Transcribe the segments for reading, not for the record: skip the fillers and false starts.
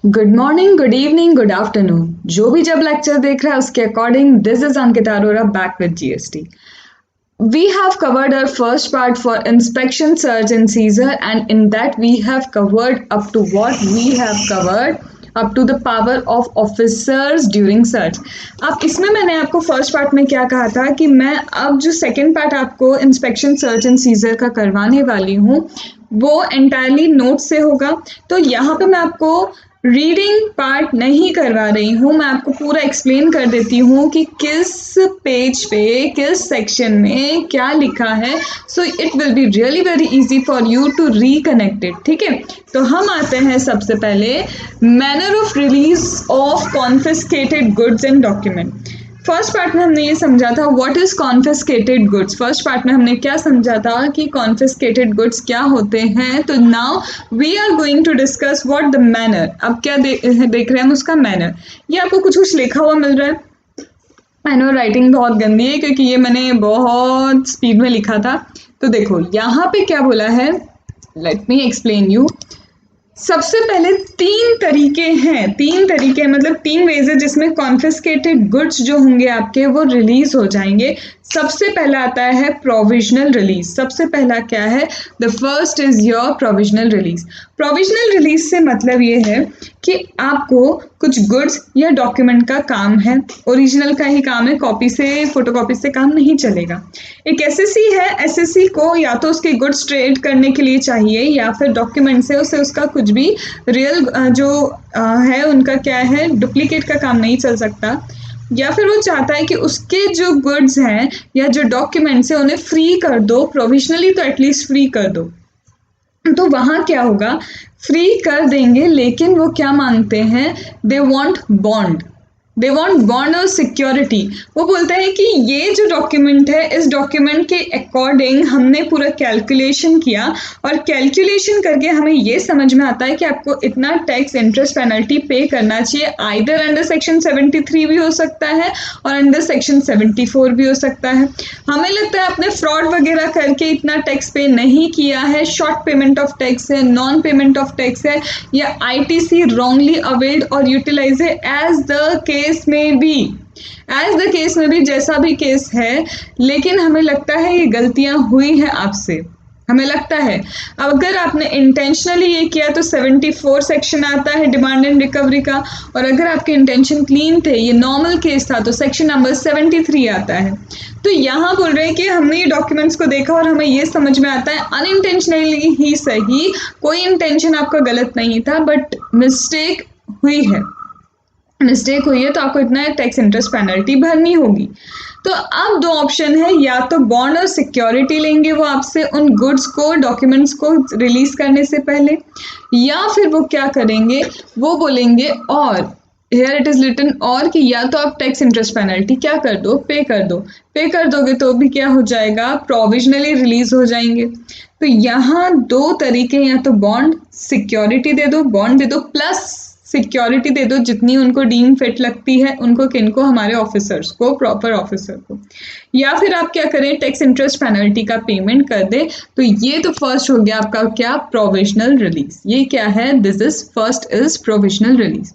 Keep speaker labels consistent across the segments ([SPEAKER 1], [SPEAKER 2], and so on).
[SPEAKER 1] Good morning, good evening, good afternoon. जो भी जब लेक्चर देख रहा है उसके according this is Ankita Arora back with GST. We have covered our first part for inspection, search and seizure, and in that we have covered up to what we have covered up to the power of officers during search. अब इसमें मैंने आपको first part में क्या कहा था कि मैं अब जो सेकंड पार्ट आपको इंस्पेक्शन, सर्च एंड सीजर का करवाने वाली हूँ वो एंटायरली नोट से होगा. तो यहाँ पे मैं आपको रीडिंग पार्ट नहीं करवा रही हूँ, मैं आपको पूरा एक्सप्लेन कर देती हूँ कि किस पेज पे किस सेक्शन में क्या लिखा है. So it will be really very easy for you to reconnect it. ठीक है, तो हम आते हैं सबसे पहले manner of release of confiscated goods and document. First part में हमने ये समझा था what is confiscated goods. First part में हमने क्या समझा था कि कॉन्फिस्केटेड गुड्स क्या होते हैं. तो now we are going to discuss what the manner. अब क्या देख रहे हैं हम उसका मैनर. ये आपको कुछ कुछ लिखा हुआ मिल रहा है. आई नो राइटिंग बहुत गंदी है क्योंकि ये मैंने बहुत स्पीड में लिखा था. तो देखो यहाँ पे क्या बोला है, लेट मी एक्सप्लेन यू. सबसे पहले तीन तरीके मतलब तीन वेज है जिसमें कॉन्फिस्केटेड गुड्स जो होंगे आपके वो रिलीज हो जाएंगे. सबसे पहला आता है प्रोविजनल रिलीज. सबसे पहला क्या है, the first is your provisional release. Provisional release से मतलब ये है कि आपको कुछ गुड्स या डॉक्यूमेंट का काम है, ओरिजिनल का ही काम है, कॉपी से फोटोकॉपी से काम नहीं चलेगा. एक एसएससी है, एसएससी को या तो उसके गुड्स ट्रेड करने के लिए चाहिए या फिर डॉक्यूमेंट से उसे उसका कुछ भी रियल जो है उनका क्या है डुप्लीकेट का काम नहीं चल सकता, या फिर वो चाहता है कि उसके जो गुड्स हैं या जो डॉक्यूमेंट्स हैं उन्हें फ्री कर दो, प्रोविजनली तो एटलीस्ट फ्री कर दो. तो वहाँ क्या होगा, फ्री कर देंगे लेकिन वो क्या मांगते हैं, दे वांट बॉन्ड और सिक्योरिटी. वो बोलते हैं कि ये जो डॉक्यूमेंट है इस डॉक्यूमेंट के अकॉर्डिंग हमने पूरा कैलकुलेशन किया और कैलकुलेशन करके हमें ये समझ में आता है कि आपको इतना टैक्स इंटरेस्ट पेनल्टी पे करना चाहिए. आइदर अंडर सेक्शन 73 भी हो सकता है और अंडर सेक्शन 74 भी हो सकता है. हमें लगता है आपने फ्रॉड वगैरह करके इतना टैक्स पे नहीं किया है, शॉर्ट पेमेंट ऑफ टैक्स है, नॉन पेमेंट ऑफ टैक्स है, या आईटीसी रॉन्गली अवेल्ड और यूटिलाइज है. एज द केस में भी जैसा भी केस है, लेकिन हमें लगता है ये गलतियां हुई हैं आपसे, हमें लगता है. अगर आपने इंटेंशनली ये किया तो 74 सेक्शन आता है डिमांड एंड रिकवरी का, और अगर आपके इंटेंशन क्लीन थे, ये नॉर्मल केस था, तो सेक्शन नंबर 73 आता है. तो यहाँ बोल रहे हैं कि हमने ये डॉक्यूमेंट्स को देखा और हमें ये समझ में आता है अनइंटेंशनली ही सही, कोई इंटेंशन आपका गलत नहीं था बट मिस्टेक हुई है तो आपको इतना टैक्स इंटरेस्ट पेनल्टी भरनी होगी. तो अब दो ऑप्शन है, या तो बॉन्ड और सिक्योरिटी लेंगे वो आपसे उन गुड्स को, डॉक्यूमेंट्स को रिलीज करने से पहले, या फिर वो क्या करेंगे, वो बोलेंगे और हियर इट इज रिटन और कि या तो आप टैक्स इंटरेस्ट पेनल्टी क्या कर दो, पे कर दोगे तो भी क्या हो जाएगा, प्रोविजनली रिलीज हो जाएंगे. तो यहाँ दो तरीके, या तो बॉन्ड सिक्योरिटी दे दो, बॉन्ड दे दो प्लस सिक्योरिटी दे दो जितनी उनको डीम फिट लगती है, उनको किनको, हमारे ऑफिसर्स को, प्रॉपर ऑफिसर को, या फिर आप क्या करें टैक्स इंटरेस्ट पेनल्टी का पेमेंट कर दे. तो ये तो फर्स्ट हो गया आपका क्या, प्रोविजनल रिलीज. ये क्या है, this is first is provisional release.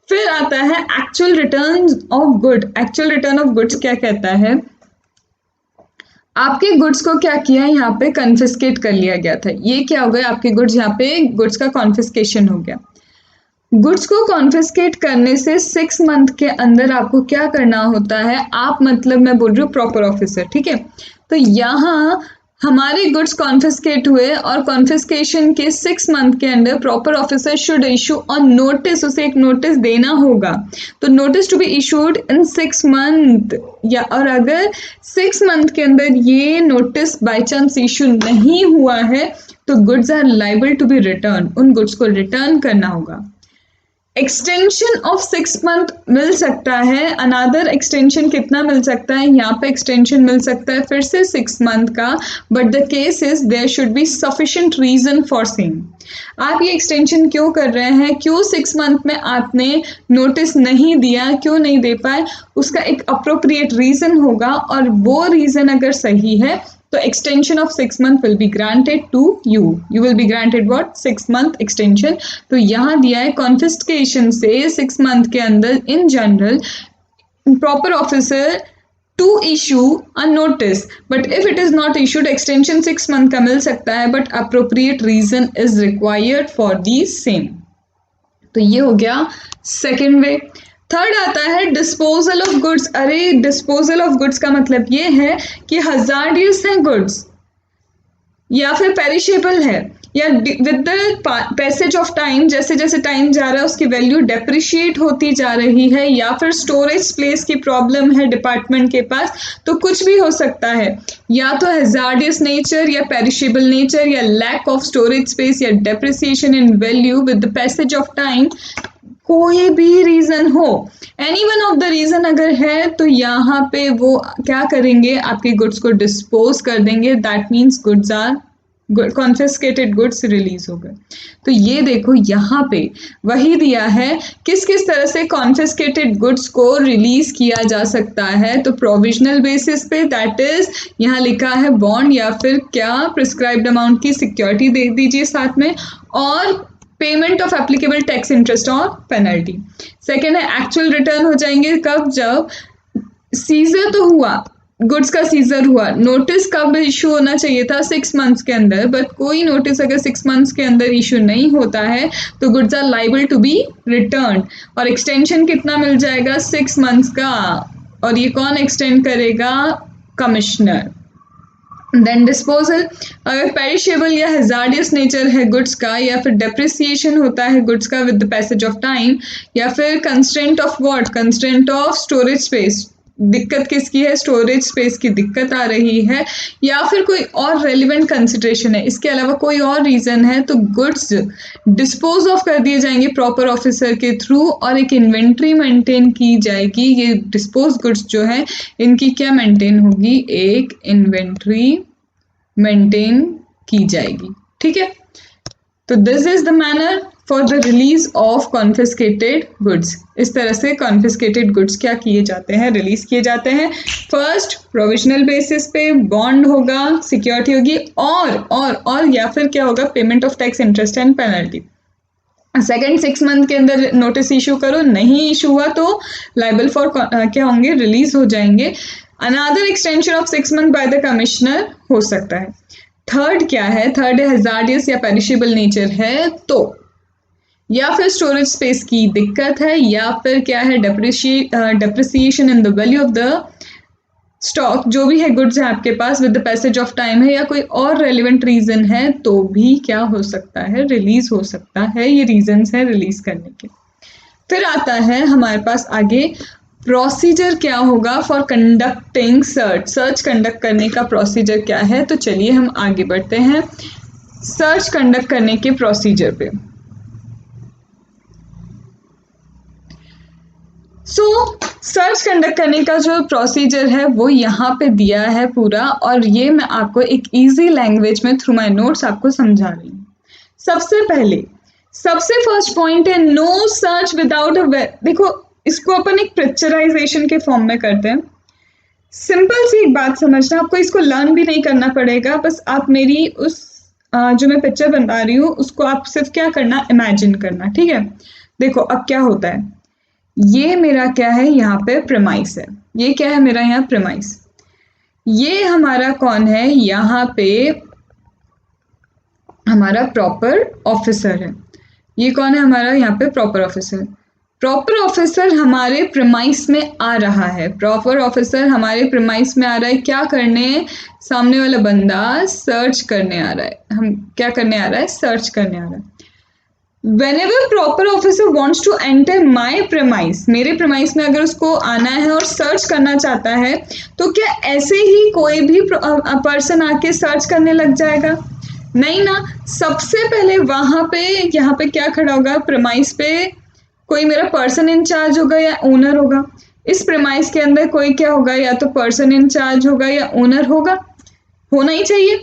[SPEAKER 1] फिर आता है actual return of good. Actual return of goods क्या कहता है, आपके गुड्स को क्या किया, यहाँ पे कन्फिस्केट कर लिया गया था. ये क्या हो गया, आपके गुड्स, यहाँ पे गुड्स का कॉन्फिस्केशन हो गया. गुड्स को कॉन्फिस्केट करने से 6 मंथ के अंदर आपको क्या करना होता है, आप मतलब मैं बोल रही हूँ प्रॉपर ऑफिसर, ठीक है. तो यहाँ हमारे गुड्स कॉन्फिस्केट हुए और कॉन्फिस्केशन के 6 मंथ के अंदर proper officer should issue on notice, उसे एक नोटिस देना होगा. तो notice to be issued in 6 month, या और अगर 6 मंथ के अंदर ये नोटिस बाय चांस इशू नहीं हुआ है तो goods are liable to be return, उन गुड्स को रिटर्न करना होगा. एक्सटेंशन ऑफ 6 मंथ मिल सकता है. अनदर एक्सटेंशन कितना मिल सकता है, यहाँ पे एक्सटेंशन मिल सकता है फिर से 6 मंथ का, but the case is there should be sufficient reason for saying. आप ये एक्सटेंशन क्यों कर रहे हैं, क्यों 6 मंथ में आपने नोटिस नहीं दिया, क्यों नहीं दे पाए, उसका एक अप्रोप्रिएट रीजन होगा, और वो रीजन अगर सही है तो extension of 6 month will be granted to you. You will be granted what? 6 month extension. तो यहाँ दिया है confiscation से 6 month के अंदर in general proper officer to issue a notice, but if it is not issued, extension 6 month का मिल सकता है, but appropriate reason is required for the same. तो ये हो गया सेकेंड वे. थर्ड आता है डिस्पोजल ऑफ गुड्स. अरे डिस्पोजल ऑफ गुड्स का मतलब ये है कि हजार्डियस है गुड्स या फिर पेरिशेबल है, या with the passage of time, जैसे जैसे टाइम जा रहा है उसकी वैल्यू डेप्रिशिएट होती जा रही है, या फिर स्टोरेज प्लेस की प्रॉब्लम है डिपार्टमेंट के पास, तो कुछ भी हो सकता है, या तो हैजार्डियस नेचर या पेरिशेबल नेचर या लैक ऑफ स्टोरेज स्पेस या depreciation in value with the passage of time, कोई भी रीजन हो, any one of the reason अगर है तो यहाँ पे वो क्या करेंगे, आपके गुड्स को डिस्पोज कर देंगे. That means goods are confiscated goods release हो गए. तो ये देखो यहाँ पे वही दिया है किस किस तरह से कॉन्फिस्केटेड गुड्स को रिलीज किया जा सकता है. तो प्रोविजनल बेसिस पे, दैट इज यहाँ लिखा है बॉन्ड या फिर क्या प्रिस्क्राइब्ड अमाउंट की सिक्योरिटी दे दीजिए साथ में, और payment of applicable tax, interest और पेनल्टी. सेकेंड है एक्चुअल रिटर्न हो जाएंगे कब, जब सीजर तो हुआ, गुड्स का सीजर हुआ. नोटिस कब इशू होना चाहिए था, 6 मंथ्स के अंदर, बट कोई नोटिस अगर 6 मंथ्स के अंदर इशू नहीं होता है तो goods are liable to be return. और एक्सटेंशन कितना मिल जाएगा, 6 मंथ्स का, और ये कौन एक्सटेंड करेगा, कमिश्नर. देन डिस्पोजल, अगर पेरिशेबल या हैजार्डियस नेचर है गुड्स का, या फिर डेप्रिसिएशन होता है गुड्स का with the passage of time, या फिर constraint of what, constraint of storage space, दिक्कत किसकी है, स्टोरेज स्पेस की दिक्कत आ रही है, या फिर कोई और रेलिवेंट कंसिडरेशन है, इसके अलावा कोई और रीजन है, तो गुड्स डिस्पोज ऑफ कर दिए जाएंगे प्रॉपर ऑफिसर के थ्रू, और एक इन्वेंट्री मेंटेन की जाएगी. ये डिस्पोज गुड्स जो है इनकी क्या मेंटेन होगी, एक इन्वेंट्री मेंटेन की जाएगी. ठीक है, तो this is the manner for the release of confiscated goods. इस तरह से कॉन्फिस्केटेड गुड्स क्या किए जाते हैं, रिलीज किए जाते हैं. फर्स्ट प्रोविजनल बेसिस पे, बॉन्ड होगा, सिक्योरिटी होगी, और या फिर क्या होगा, payment of tax, interest and penalty. Second 6 month के अंदर नोटिस इशू करो, नहीं इशू हुआ तो लाइबल फॉर क्या होंगे, रिलीज हो जाएंगे. Another extension of 6 month by the commissioner हो सकता है. थर्ड क्या है, थर्ड हैजार्डियस या पेरिशेबल नेचर है तो, या फिर स्टोरेज स्पेस की दिक्कत है, या फिर क्या है, depreciation in the value of the stock, जो भी है गुड्स है आपके पास with the passage of time है, या कोई और रेलिवेंट रीजन है, तो भी क्या हो सकता है, रिलीज हो सकता है. ये रीजंस है रिलीज करने के. फिर आता है हमारे पास आगे प्रोसीजर क्या होगा for conducting search. Search conduct करने का प्रोसीजर क्या है, तो चलिए हम आगे बढ़ते हैं सर्च कंडक्ट करने के प्रोसीजर पे. सर्च कंडक्ट करने का जो प्रोसीजर है वो यहाँ पे दिया है पूरा, और ये मैं आपको एक इजी लैंग्वेज में थ्रू माय नोट्स आपको समझा रही हूँ. सबसे पहले सबसे फर्स्ट पॉइंट है नो सर्च विदाउट अ, देखो इसको अपन एक पिक्चराइजेशन के फॉर्म में करते हैं. सिंपल सी एक बात समझना, आपको इसको लर्न भी नहीं करना पड़ेगा, बस आप मेरी उस जो मैं पिक्चर बता रही हूँ उसको आप सिर्फ क्या करना, इमेजिन करना. ठीक है, देखो अब क्या होता है, ये मेरा क्या है, यहाँ पे प्रेमाइस है, ये क्या है मेरा यहाँ प्रेमाइस, ये हमारा कौन है, यहाँ पे हमारा प्रॉपर ऑफिसर है. ये कौन है हमारा यहाँ पे प्रॉपर ऑफिसर. प्रॉपर ऑफिसर हमारे प्रेमाइस में आ रहा है, प्रॉपर ऑफिसर हमारे प्रेमाइस में आ रहा है क्या करने, सामने वाला बंदा सर्च करने आ रहा है. हम क्या करने आ रहा है, सर्च करने आ रहा है. Whenever proper officer wants to enter my premise, मेरे premise में अगर उसको आना है और सर्च करना चाहता है, तो क्या ऐसे ही कोई भी पर्सन आके सर्च करने लग जाएगा, नहीं ना. सबसे पहले वहां पे यहाँ पे क्या खड़ा होगा, premise पे कोई मेरा पर्सन इंचार्ज होगा या ओनर होगा. इस premise के अंदर कोई क्या होगा, या तो पर्सन इंचार्ज होगा या ओनर होगा, होना ही चाहिए.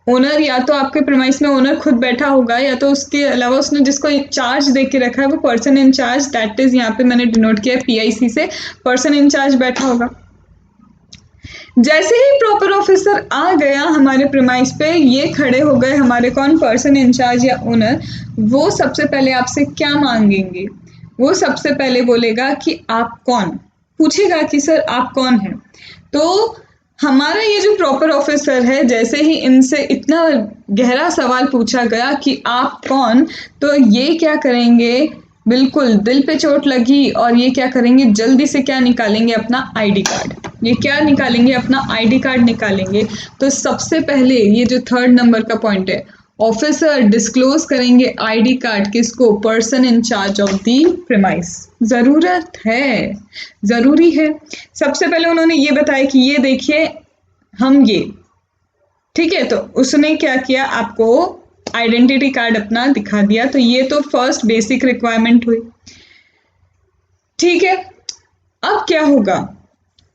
[SPEAKER 1] ओनर या तो आपके प्रेमाइस में ओनर खुद बैठा होगा, या तो उसके अलावा उसने जिसको चार्ज दे के रखा है वो person in charge, that is यहाँ पे मैंने डिनोट किया है PIC से, पर्सन इन चार्ज बैठा होगा. जैसे ही प्रॉपर ऑफिसर आ गया हमारे प्रीमाइस पे, ये खड़े हो गए हमारे कौन, पर्सन इंचार्ज या ओनर, वो सबसे पहले आपसे क्या मांगेंगे? वो सबसे पहले बोलेगा कि आप कौन, पूछेगा कि सर आप कौन हैं। तो हमारा ये जो प्रॉपर ऑफिसर है, जैसे ही इनसे इतना गहरा सवाल पूछा गया कि आप कौन, तो ये क्या करेंगे, बिल्कुल दिल पे चोट लगी और ये क्या करेंगे, जल्दी से क्या निकालेंगे, अपना आईडी कार्ड। ये क्या निकालेंगे, अपना आईडी कार्ड निकालेंगे। तो सबसे पहले ये जो 3rd नंबर का पॉइंट है, ऑफिसर डिस्क्लोज करेंगे आईडी कार्ड किसको, person in charge of the premise. जरूरत है, जरूरी है। सबसे पहले उन्होंने ये बताया कि ये देखिए हम ये, ठीक है, तो उसने क्या किया, आपको आइडेंटिटी कार्ड अपना दिखा दिया। तो ये तो फर्स्ट बेसिक रिक्वायरमेंट हुई, ठीक है। अब क्या होगा,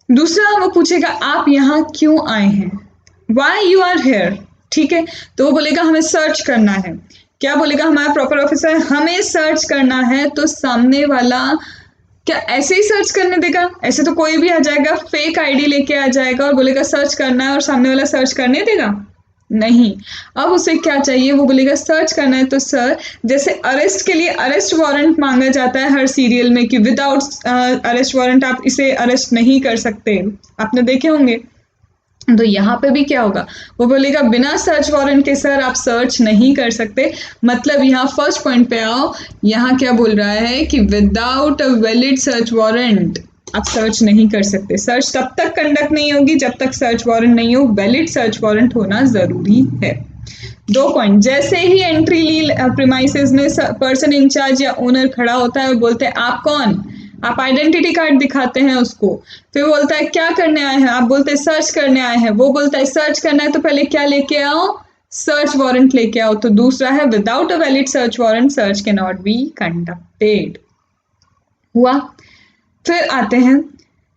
[SPEAKER 1] दूसरा वो पूछेगा आप यहाँ क्यों आए हैं, वाई यू आर हेयर, ठीक है। तो वो बोलेगा हमें सर्च करना है। क्या बोलेगा हमारा प्रॉपर ऑफिसर, हमें सर्च करना है। तो सामने वाला क्या ऐसे ही सर्च करने देगा? ऐसे तो कोई भी आ जाएगा, फेक आईडी लेके आ जाएगा और बोलेगा सर्च करना है, और सामने वाला सर्च करने देगा? नहीं। अब उसे क्या चाहिए, वो बोलेगा सर्च करना है। तो सर, जैसे अरेस्ट के लिए अरेस्ट वारंट मांगा जाता है हर सीरियल में कि विदाउट अरेस्ट वारंट आप इसे अरेस्ट नहीं कर सकते, आपने देखे होंगे। तो यहाँ पे भी क्या होगा, वो बोलेगा बिना सर्च वारंट के सर आप सर्च नहीं कर सकते। मतलब यहाँ फर्स्ट पॉइंट पे आओ, यहाँ क्या बोल रहा है कि without a valid search warrant आप सर्च नहीं कर सकते। सर्च तब तक कंडक्ट नहीं होगी जब तक सर्च वारंट नहीं हो, वैलिड सर्च वारंट होना जरूरी है। 2 पॉइंट, जैसे ही एंट्री ली प्रीमाइसेस में, पर्सन इंचार्ज या ओनर खड़ा होता है और बोलते हैं आप कौन, आप आइडेंटिटी कार्ड दिखाते हैं उसको। फिर बोलता है क्या करने आए हैं, आप बोलते हैं सर्च करने आए हैं। वो बोलता है सर्च करना है तो पहले क्या लेके आओ, सर्च वारंट लेके आओ। तो दूसरा है without a valid search warrant search can not be conducted. हुआ। फिर आते हैं,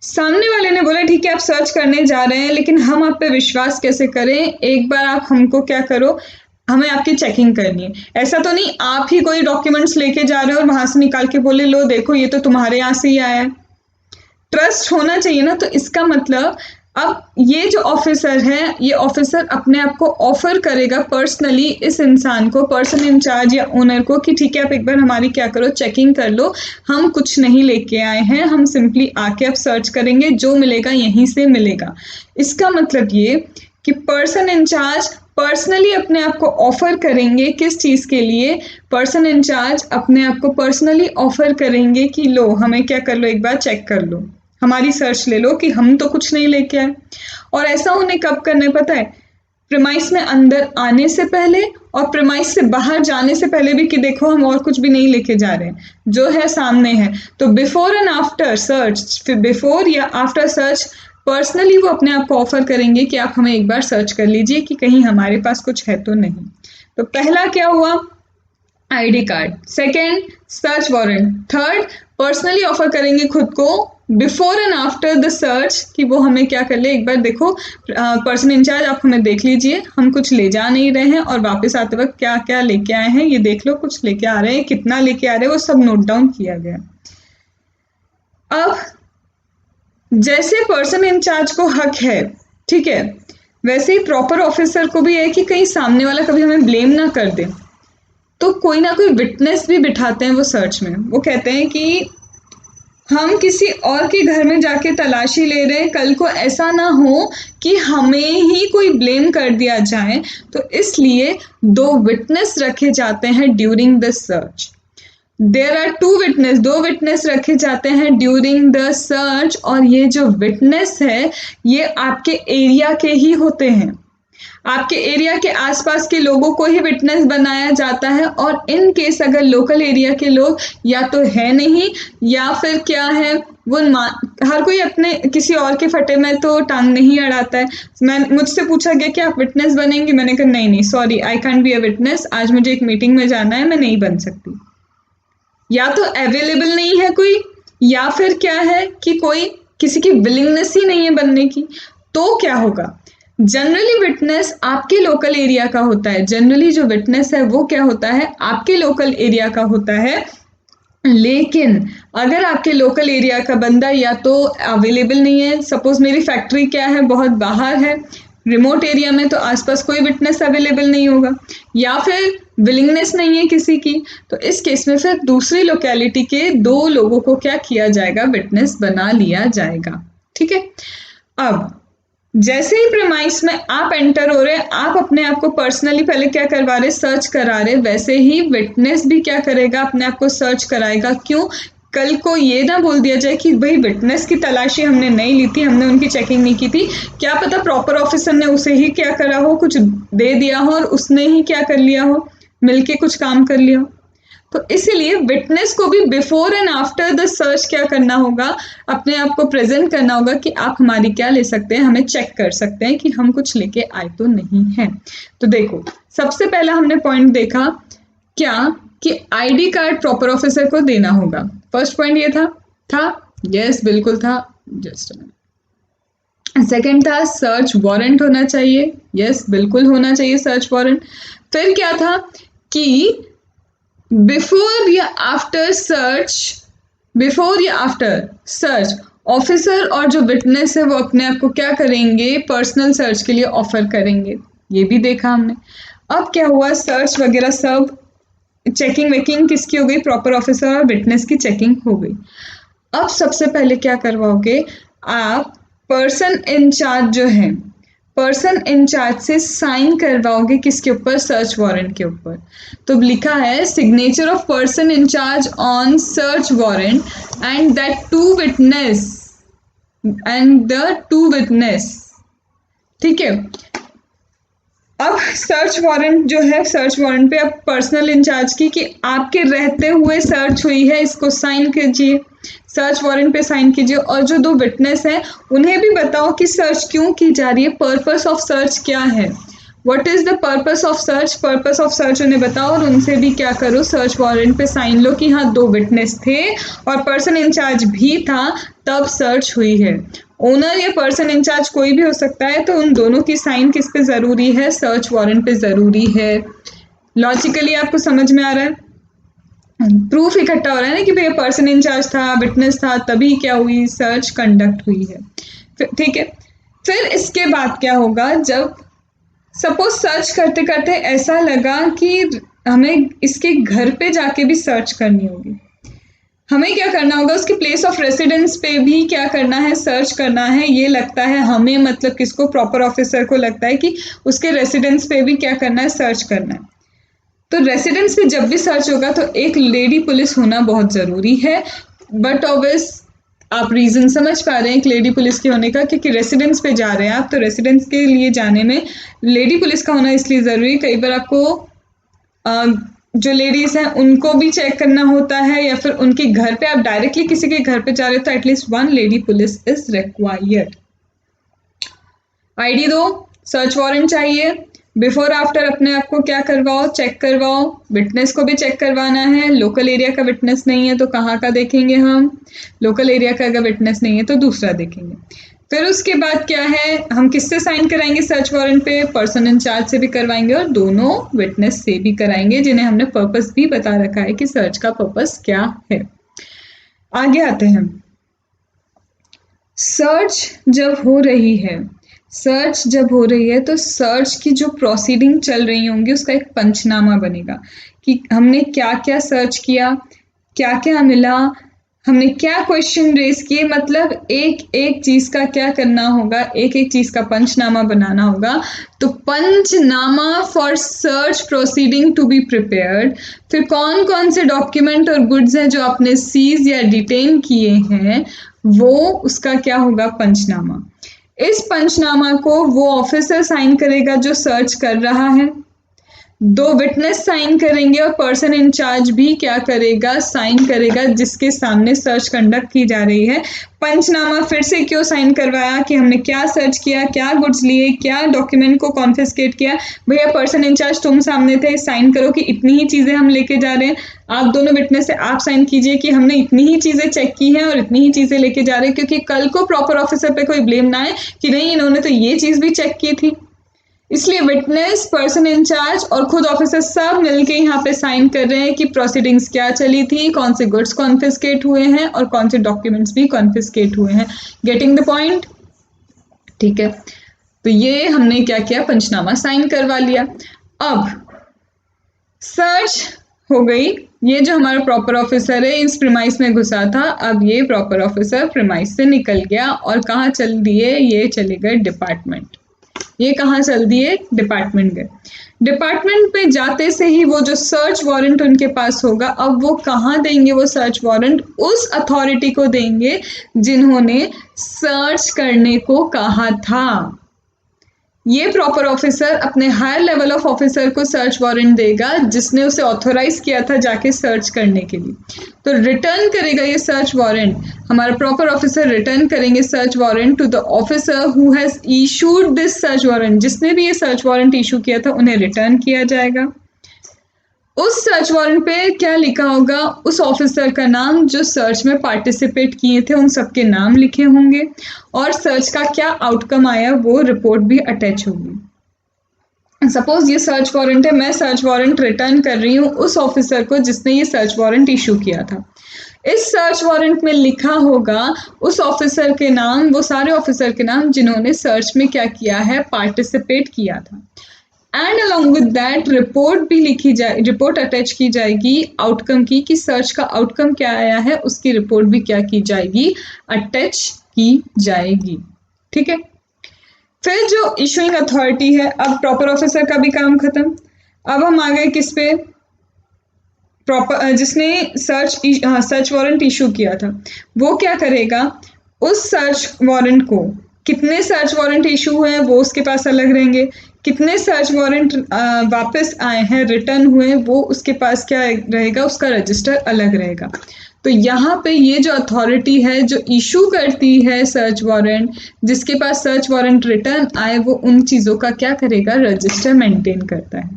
[SPEAKER 1] सामने वाले ने बोला ठीक है आप सर्च करने जा रहे हैं, लेकिन हम आप पे विश्वास कैसे करें, एक बार आप हमको क्या करो, हमें आपकी चेकिंग करनी है। ऐसा तो नहीं आप ही कोई डॉक्यूमेंट्स लेके जा रहे हो और वहां से निकाल के बोले लो देखो ये तो तुम्हारे यहाँ से ही आया है। ट्रस्ट होना चाहिए ना। तो इसका मतलब अब ये जो ऑफिसर है, ये ऑफिसर अपने आप को ऑफर करेगा पर्सनली इस इंसान को, पर्सन इंचार्ज या ओनर को, कि ठीक है आप एक बार हमारी क्या करो, चेकिंग कर लो, हम कुछ नहीं लेके आए हैं, हम सिंपली आके अब सर्च करेंगे, जो मिलेगा यहीं से मिलेगा। इसका मतलब ये कि पर्सन इंचार्ज पर्सनली अपने आप को ऑफर करेंगे, किस चीज के लिए, पर्सन इंचार्ज अपने आप को पर्सनली ऑफर करेंगे कि लो हमें क्या कर लो, एक बार चेक कर लो, हमारी सर्च ले लो कि हम तो कुछ नहीं लेके आए। और ऐसा उन्हें कब करना है पता है, प्रीमाइस में अंदर आने से पहले और प्रीमाइस से बाहर जाने से पहले भी, कि देखो हम और कुछ भी नहीं लेके जा रहे हैं, जो है सामने है। तो बिफोर एंड आफ्टर सर्च, फिर बिफोर या आफ्टर सर्च पर्सनली वो अपने आप को ऑफर करेंगे कि आप हमें एक बार सर्च कर लीजिए कि कहीं हमारे पास कुछ है तो नहीं। तो पहला क्या हुआ, ID card. Second, search warrant. Third, personally offer करेंगे खुद को before and after the search कि वो हमें क्या कर ले, एक बार देखो पर्सन इंचार्ज आप हमें देख लीजिए, हम कुछ ले जा नहीं रहे हैं और वापस आते वक्त क्या क्या लेके आए हैं ये देख लो, कुछ लेके आ रहे हैं, कितना लेके आ रहे हैं वो सब नोट डाउन किया गया। अब जैसे पर्सन इंचार्ज को हक है, ठीक है, वैसे ही प्रॉपर ऑफिसर को भी है कि कहीं सामने वाला कभी हमें ब्लेम ना कर दे, तो कोई ना कोई विटनेस भी बिठाते हैं वो सर्च में। वो कहते हैं कि हम किसी और के घर में जाके तलाशी ले रहे हैं, कल को ऐसा ना हो कि हमें ही कोई ब्लेम कर दिया जाए, तो इसलिए 2 विटनेस रखे जाते हैं during the search. There are 2 witness, 2 witness रखे जाते हैं ड्यूरिंग द सर्च, और ये जो विटनेस है ये आपके एरिया के ही होते हैं, आपके एरिया के आसपास के लोगों को ही विटनेस बनाया जाता है। और इन केस अगर लोकल एरिया के लोग या तो है नहीं या फिर क्या है, वो हर कोई अपने किसी और के फटे में तो टांग नहीं अड़ाता है। मुझसे पूछा गया कि आप विटनेस बनेंगे, मैंने कहा नहीं sorry I can't be a witness, आज मुझे एक मीटिंग में जाना है, मैं नहीं बन सकती। या तो अवेलेबल नहीं है कोई, या फिर क्या है कि कोई किसी की विलिंगनेस ही नहीं है बनने की। तो क्या होगा, जनरली विटनेस आपके लोकल एरिया का होता है, जनरली जो विटनेस है वो क्या होता है आपके लोकल एरिया का होता है, लेकिन अगर आपके लोकल एरिया का बंदा या तो अवेलेबल नहीं है, सपोज मेरी फैक्ट्री क्या है बहुत बाहर है, रिमोट एरिया में, तो आसपास कोई विटनेस अवेलेबल नहीं होगा, या फिर विलिंगनेस नहीं है किसी की, तो इस केस में फिर दूसरी लोकेलिटी के 2 लोगों को क्या किया जाएगा, विटनेस बना लिया जाएगा। ठीक है। अब जैसे ही प्रेमाइस में आप एंटर हो रहे हैं, आप अपने आप को पर्सनली पहले क्या करवा रहे, सर्च करा रहे, वैसे ही विटनेस भी क्या करेगा, अपने आप को सर्च कराएगा। क्यों? कल को ये ना बोल दिया जाए कि भाई विटनेस की तलाशी हमने नहीं ली थी, हमने उनकी चेकिंग नहीं की थी, क्या पता प्रॉपर ऑफिसर ने उसे ही क्या करा हो, कुछ दे दिया हो और उसने ही क्या कर लिया हो, मिलके कुछ काम कर लिया हो। तो इसीलिए विटनेस को भी before and after the search क्या करना होगा, अपने आप को प्रेजेंट करना होगा कि आप हमारी क्या ले सकते हैं, हमें चेक कर सकते हैं कि हम कुछ लेके आए तो नहीं हैं। तो देखो, सबसे पहला हमने पॉइंट देखा क्या कि आईडी कार्ड प्रॉपर ऑफिसर को देना होगा। फर्स्ट पॉइंट ये था यस बिल्कुल था, जस्ट सेकेंड था सर्च वारंट होना चाहिए, यस बिल्कुल होना चाहिए सर्च वारंट। फिर क्या था कि बिफोर या आफ्टर सर्च ऑफिसर और जो विटनेस है वो अपने आप को क्या करेंगे, पर्सनल सर्च के लिए ऑफर करेंगे, ये भी देखा हमने। अब क्या हुआ, सर्च वगैरह सब चेकिंग वेकिंग किसकी हो गई, प्रॉपर ऑफिसर और विटनेस की चेकिंग हो गई। अब सबसे पहले क्या करवाओगे आप, पर्सन इंचार्ज जो है, पर्सन इंचार्ज से साइन करवाओगे किसके ऊपर, सर्च वारंट के ऊपर। तो लिखा है signature of person in-charge on search warrant and that two witness. ठीक है। अब सर्च वारंट जो है, सर्च वारंट पे अब पर्सनल इंचार्ज की कि आपके रहते हुए सर्च हुई है, इसको साइन कीजिए, सर्च वारंट पे साइन कीजिए। और जो 2 विटनेस हैं उन्हें भी बताओ कि सर्च क्यों की जा रही है, पर्पस ऑफ सर्च क्या है, what is the purpose of search, purpose of search उन्हें बताओ और उनसे भी क्या करो, सर्च वारंट पे साइन लो कि हाँ 2 विटनेस थे और पर्सन इंचार्ज भी था तब सर्च हुई है। ओनर या पर्सन इंचार्ज कोई भी हो सकता है, तो उन दोनों की साइन किस पे जरूरी है, सर्च वारंट पे जरूरी है। लॉजिकली आपको समझ में आ रहा है, प्रूफ इकट्ठा हो रहा है ना कि भैया पर्सन इंचार्ज था, विटनेस था, तभी क्या हुई, सर्च कंडक्ट हुई है। ठीक है। फिर इसके बाद क्या होगा, जब सपोज सर्च करते करते ऐसा लगा कि हमें इसके घर पे जाके भी सर्च करनी होगी, हमें क्या करना होगा, उसके प्लेस ऑफ रेसिडेंस पे भी क्या करना है, सर्च करना है। ये लगता है हमें, मतलब किसको, प्रॉपर ऑफिसर को लगता है कि उसके रेसिडेंस पे भी क्या करना है, सर्च करना है। तो रेसिडेंस पे जब भी सर्च होगा तो एक लेडी पुलिस होना बहुत ज़रूरी है। बट ऑब्वियस आप रीज़न समझ पा रहे हैं एक लेडी पुलिस के होने का, क्योंकि रेसिडेंस पे जा रहे हैं आप, तो रेसिडेंस के लिए जाने में लेडी पुलिस का होना इसलिए ज़रूरी है। कई बार आपको जो लेडीज़ हैं उनको भी चेक करना होता है, या फिर उनके घर पे आप डायरेक्टली किसी के घर पे जा रहे हो तो at least 1 lady police is required. ID दो, सर्च वारंट चाहिए, बिफोर आफ्टर अपने आप को क्या करवाओ, चेक करवाओ, विटनेस को भी चेक करवाना है। लोकल एरिया का विटनेस नहीं है तो कहाँ का देखेंगे हम, लोकल एरिया का अगर विटनेस नहीं है तो दूसरा देखेंगे। फिर उसके बाद क्या है, हम किससे साइन कराएंगे सर्च वारंट पे, पर्सन इंचार्ज से भी करवाएंगे और दोनों विटनेस से भी कराएंगे, जिन्हें हमने पर्पस भी बता रखा है कि सर्च का पर्पस क्या है। आगे आते हैं, सर्च जब हो रही है तो सर्च की जो प्रोसीडिंग चल रही होंगी उसका एक पंचनामा बनेगा कि हमने क्या क्या सर्च किया, क्या क्या मिला, हमने क्या क्वेश्चन रेज किए, मतलब एक एक चीज का क्या करना होगा, एक एक चीज का पंचनामा बनाना होगा। तो panchnama for search proceeding to be prepared. फिर कौन कौन से डॉक्यूमेंट और गुड्स हैं जो आपने सीज या डिटेन किए हैं, वो उसका क्या होगा, पंचनामा। इस पंचनामा को वो ऑफिसर साइन करेगा जो सर्च कर रहा है, 2 विटनेस साइन करेंगे और पर्सन इंचार्ज भी क्या करेगा, साइन करेगा, जिसके सामने सर्च कंडक्ट की जा रही है। पंचनामा फिर से क्यों साइन करवाया कि हमने क्या सर्च किया, क्या गुड्स लिए, क्या डॉक्यूमेंट को कॉन्फिस्केट किया। भैया पर्सन इंचार्ज तुम सामने थे, साइन करो कि इतनी ही चीज़ें हम लेके जा रहे हैं। आप दोनों विटनेस से आप साइन कीजिए कि हमने इतनी ही चीज़ें चेक की हैं और इतनी ही चीज़ें लेके जा रहे हैं, क्योंकि कल को प्रॉपर ऑफिसर पे कोई ब्लेम ना आए कि नहीं इन्होंने तो ये चीज़ भी चेक की थी। इसलिए विटनेस, पर्सन इंचार्ज और खुद ऑफिसर सब मिलके यहाँ पे साइन कर रहे हैं कि प्रोसीडिंग्स क्या चली थी, कौन से गुड्स कॉन्फिस्केट हुए हैं और कौन से डॉक्यूमेंट्स भी कॉन्फिस्केट हुए हैं। Getting the point? ठीक है, तो ये हमने क्या किया, पंचनामा साइन करवा लिया। अब सर्च हो गई, ये जो हमारा प्रॉपर ऑफिसर है इस प्रीमाइस में घुसा था, अब ये प्रॉपर ऑफिसर प्रीमाइस से निकल गया और कहाँ चल दिए, ये चले गए डिपार्टमेंट। ये कहाँ चल दिए, डिपार्टमेंट गए। डिपार्टमेंट पे जाते से ही वो जो सर्च वारंट उनके पास होगा, अब वो कहाँ देंगे, वो सर्च वारंट उस अथॉरिटी को देंगे जिन्होंने सर्च करने को कहा था। ये प्रॉपर ऑफिसर अपने हायर लेवल ऑफ ऑफिसर को सर्च वारंट देगा जिसने उसे ऑथोराइज किया था जाके सर्च करने के लिए। तो रिटर्न करेगा ये सर्च वारंट, हमारा प्रॉपर ऑफिसर रिटर्न करेंगे search warrant to the officer who has issued this search warrant. जिसने भी ये सर्च वारंट इशू किया था उन्हें रिटर्न किया जाएगा। उस सर्च वारंट पे क्या लिखा होगा, उस ऑफिसर का नाम जो सर्च में पार्टिसिपेट किए थे उन सबके नाम लिखे होंगे और सर्च का क्या आउटकम आया वो रिपोर्ट भी अटैच होगी। सपोज ये सर्च वारंट है, मैं सर्च वारंट रिटर्न कर रही हूँ उस ऑफिसर को जिसने ये सर्च वारंट इशू किया था। इस सर्च वारंट में लिखा होगा उस ऑफिसर के नाम, वो सारे ऑफिसर के नाम जिन्होंने सर्च में क्या किया है, पार्टिसिपेट किया था। And along with that report भी लिखी जाए, रिपोर्ट अटैच की जाएगी आउटकम की, कि सर्च का आउटकम क्या आया है उसकी रिपोर्ट भी क्या की जाएगी, अटैच की जाएगी। ठीक है, फिर जो इशूइंग अथॉरिटी है, अब प्रॉपर ऑफिसर का भी काम खत्म। अब हम आ गए किस पे, प्रॉपर जिसने सर्च वारंट इशू किया था वो क्या करेगा, उस सर्च वारंट को, कितने सर्च वारंट इशू हुए हैं वो उसके पास अलग रहेंगे, कितने सर्च वारंट वापस आए हैं, रिटर्न हुए, वो उसके पास क्या रहेगा, उसका रजिस्टर अलग रहेगा। तो यहाँ पे ये जो अथॉरिटी है जो इशू करती है सर्च वारंट, जिसके पास सर्च वारंट रिटर्न आए, वो उन चीज़ों का क्या करेगा, रजिस्टर मेंटेन करता है।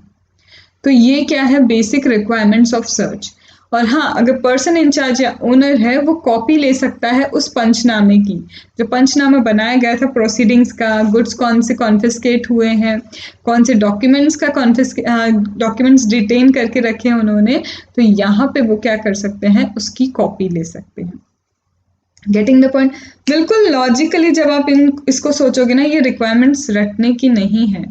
[SPEAKER 1] तो ये क्या है, बेसिक रिक्वायरमेंट्स ऑफ सर्च। और हाँ, अगर पर्सन इंचार्ज या ओनर है वो कॉपी ले सकता है उस पंचनामे की, जो पंचनामा बनाया गया था प्रोसीडिंग्स का, गुड्स कौन से कॉन्फिस्केट हुए हैं, कौन से डॉक्यूमेंट्स का डॉक्यूमेंट्स डिटेन करके रखे हैं उन्होंने, तो यहाँ पे वो क्या कर सकते हैं, उसकी कॉपी ले सकते हैं। Getting the point? बिल्कुल लॉजिकली जब आप इसको सोचोगे ना, ये रिक्वायरमेंट्स रटने की नहीं है,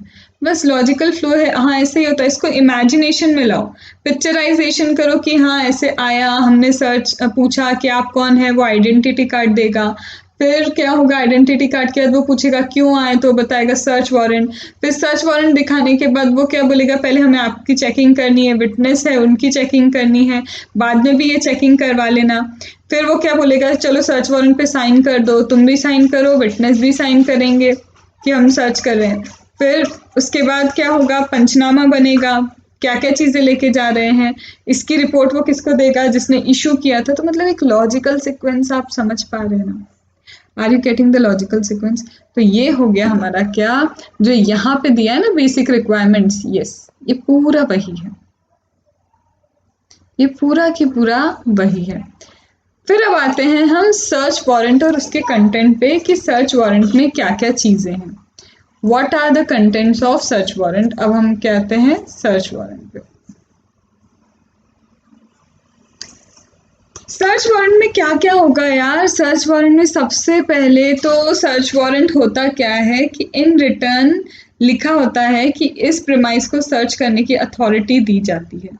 [SPEAKER 1] बस लॉजिकल फ्लो है। हाँ, ऐसे ही होता है, इसको इमेजिनेशन में लाओ, पिक्चराइजेशन करो कि हाँ ऐसे आया, हमने सर्च पूछा कि आप कौन है, वो आइडेंटिटी कार्ड देगा, फिर क्या होगा, आइडेंटिटी कार्ड के बाद वो पूछेगा क्यों आए, तो बताएगा सर्च वारंट, फिर सर्च वारंट दिखाने के बाद वो क्या बोलेगा, पहले हमें आपकी चेकिंग करनी है, विटनेस है उनकी चेकिंग करनी है, बाद में भी ये चेकिंग करवा लेना। फिर वो क्या बोलेगा, चलो सर्च वारंट पे साइन कर दो, तुम भी साइन करो, विटनेस भी साइन करेंगे कि हम सर्च कर रहे हैं। फिर उसके बाद क्या होगा, पंचनामा बनेगा, क्या क्या चीज़ें लेके जा रहे हैं, इसकी रिपोर्ट वो किसको देगा, जिसने इशू किया था। तो मतलब एक लॉजिकल सीक्वेंस आप समझ पा रहे हैं ना, are you getting the logical sequence? तो ये हो गया हमारा क्या, जो यहाँ पे दिया है ना बेसिक रिक्वायरमेंट्स, यस ये पूरा वही है, ये पूरा की पूरा वही है। फिर अब आते हैं हम सर्च वारंट और उसके कंटेंट पे, कि सर्च वारंट में क्या क्या चीज़ें हैं, What are the contents of search warrant? अब हम कहते हैं सर्च वारंट पे। सर्च वारंट में क्या क्या होगा यार, सर्च वारंट में सबसे पहले तो सर्च वारंट होता क्या है कि इन रिटर्न लिखा होता है कि इस प्रीमाइस को सर्च करने की अथॉरिटी दी जाती है।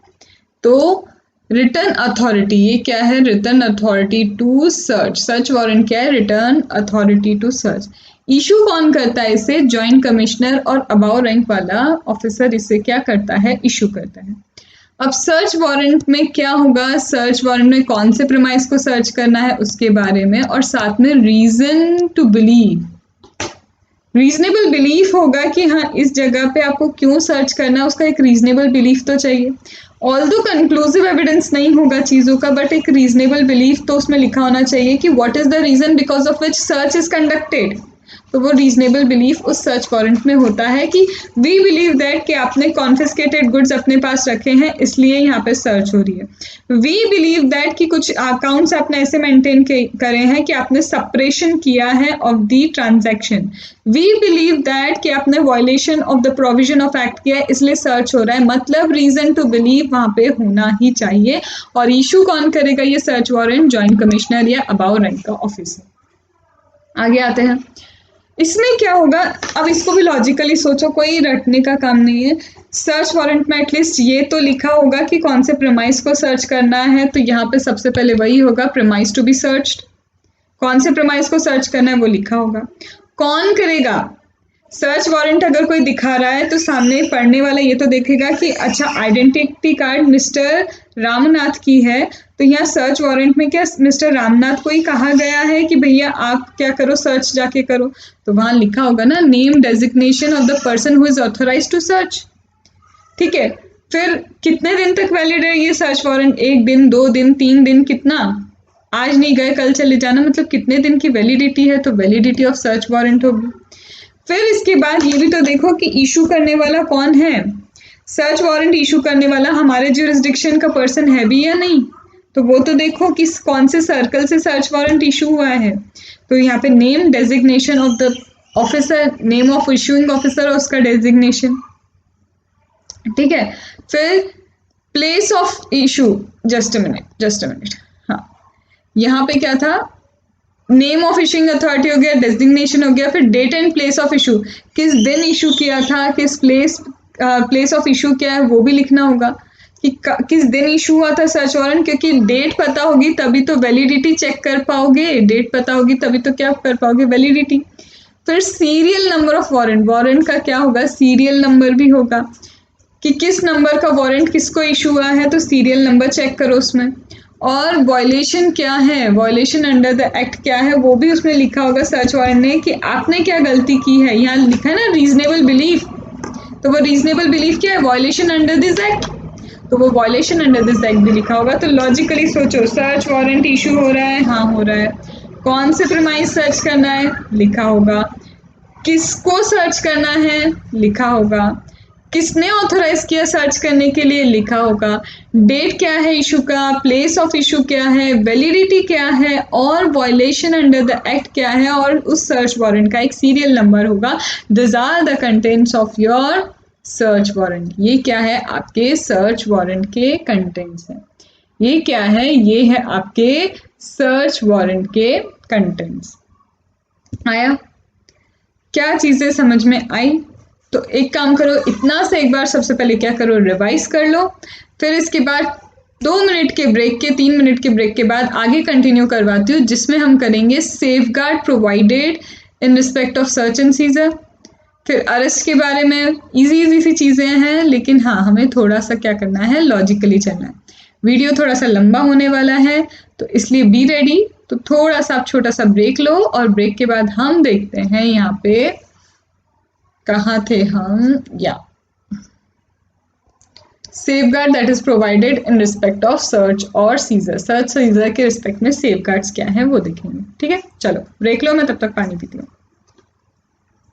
[SPEAKER 1] तो रिटर्न अथॉरिटी, ये क्या है, return authority to search. Search warrant क्या है, return authority to search. Issue कौन करता है इसे, जॉइंट कमिश्नर और अबाव रैंक वाला ऑफिसर इसे क्या करता है, इशू करता है। अब सर्च वारंट में क्या होगा, सर्च वारंट में कौन से प्रीमाइस को सर्च करना है उसके बारे में, और साथ में reason to believe, reasonable belief होगा कि हाँ इस जगह पे आपको क्यों सर्च करना है, उसका एक रीजनेबल बिलीफ तो चाहिए। ऑल्दो कंक्लूसिव एविडेंस नहीं होगा चीज़ों का, बट एक रीजनेबल बिलीफ तो उसमें लिखा होना चाहिए कि what is the reason because of which search is conducted. तो वो रीजनेबल बिलीफ उस सर्च वारंट में होता है कि वी बिलीव दैट कि आपने कॉन्फिस्केटेड गुड्स अपने पास रखे हैं इसलिए यहाँ पे सर्च हो रही है। वी बिलीव दैट कि कुछ अकाउंट्स आपने ऐसे मेंटेन करे हैं कि आपने सप्रेशन किया है of the transaction. We believe that कि आपने violation of the provision of act किया है इसलिए सर्च हो रहा है, मतलब रीजन टू बिलीव वहां पे होना ही चाहिए। और इशू कौन करेगा ये सर्च वारंट? जॉइंट कमिश्नर या अबाव रैंक का ऑफिसर। आगे आते हैं, इसमें क्या होगा, अब इसको भी लॉजिकली सोचो, कोई रटने का काम नहीं है। सर्च वारंट में एटलीस्ट ये तो लिखा होगा कि कौन से प्रेमाइस को सर्च करना है, तो यहाँ पे सबसे पहले वही होगा, प्रेमाइस टू बी सर्च्ड। कौन से प्रेमाइस को सर्च करना है वो लिखा होगा। कौन करेगा सर्च वारंट? अगर कोई दिखा रहा है तो सामने पढ़ने वाला ये तो देखेगा कि अच्छा आइडेंटिटी कार्ड मिस्टर रामनाथ की है, तो यहाँ सर्च वारंट में क्या मिस्टर रामनाथ को ही कहा गया है कि भैया आप क्या करो, सर्च जाके करो, तो वहां लिखा होगा ना name designation of the person who is authorised to search. ठीक है, फिर कितने दिन तक वैलिड है ये सर्च वारंट? 1 दिन, 2 दिन, 3 दिन, कितना? आज नहीं गए कल चले जाना, मतलब कितने दिन की वैलिडिटी है, तो वैलिडिटी ऑफ सर्च वारंट होगी। फिर इसके बाद ये भी तो देखो कि इशू करने वाला कौन है। सर्च वारंट इशू करने वाला हमारे ज्यूरिसडिक्शन का पर्सन है भी या नहीं, तो वो तो देखो कि कौन से सर्कल से सर्च वारंट इशू हुआ है। तो यहाँ पे name designation of the officer, name of issuing officer और उसका डेजिग्नेशन। ठीक है, फिर place of issue, just a minute, हाँ यहाँ पे क्या था, नेम ऑफ इशूइंग अथॉरिटी हो गया, डेजिग्नेशन हो गया, फिर date and place of issue, किस दिन इशू किया था, किस प्लेस ऑफ इशू क्या है वो भी लिखना होगा कि किस दिन इशू हुआ था सर्च वारंट, क्योंकि डेट पता होगी तभी तो वैलिडिटी चेक कर पाओगे, डेट पता होगी तभी तो क्या कर पाओगे, वैलिडिटी। फिर serial number of warrant, warrant का क्या होगा, सीरियल नंबर भी होगा कि किस नंबर का वारंट किसको इशू हुआ है, तो सीरियल नंबर चेक करो उसमें। और वॉयलेशन क्या है, वॉयलेशन अंडर द एक्ट क्या है वो भी उसमें लिखा होगा सर्च वारंट ने कि आपने क्या गलती की है। यहाँ लिखा है ना रीजनेबल बिलीफ, तो वो रीजनेबल बिलीफ क्या है, वॉयलेशन अंडर दिस एक्ट, तो वो वॉयलेशन अंडर दिस एक्ट भी लिखा होगा। तो लॉजिकली सोचो, सर्च वारंट इशू हो रहा है, हाँ हो रहा है, कौन से प्रीमाइस सर्च करना है लिखा होगा, किसको सर्च करना है लिखा होगा, किसने ऑथराइज किया सर्च करने के लिए लिखा होगा, डेट क्या है इशू का, प्लेस ऑफ इशू क्या है, वैलिडिटी क्या है, और वॉयलेशन अंडर द एक्ट क्या है, और उस सर्च वारंट का एक सीरियल नंबर होगा। This are the contents of your search warrant. ये क्या है, आपके सर्च वारंट के कंटेंट्स हैं। ये क्या है, ये है आपके सर्च वारंट के कंटेंट्स। आया, क्या चीजें समझ में आई? तो एक काम करो, इतना से एक बार सबसे पहले क्या करो, रिवाइज कर लो, फिर इसके बाद 2 मिनट के ब्रेक के 3 मिनट के ब्रेक के बाद आगे कंटिन्यू करवाती हूँ, जिसमें हम करेंगे safeguard provided in respect of search and seizure. फिर अरेस्ट के बारे में इजी सी चीज़ें हैं, लेकिन हाँ हमें थोड़ा सा क्या करना है, लॉजिकली चलना है। वीडियो थोड़ा सा लंबा होने वाला है तो इसलिए बी रेडी। तो थोड़ा सा आप छोटा सा ब्रेक लो और ब्रेक के बाद हम देखते हैं यहाँ पे कहाँ थे हम, या safeguard that is provided in respect of search और सीजर। सर्च सीजर के रिस्पेक्ट में सेफगार्ड्स क्या है वो देखेंगे। ठीक है, चलो ब्रेक लो, मैं तब तक पानी पीती हूँ।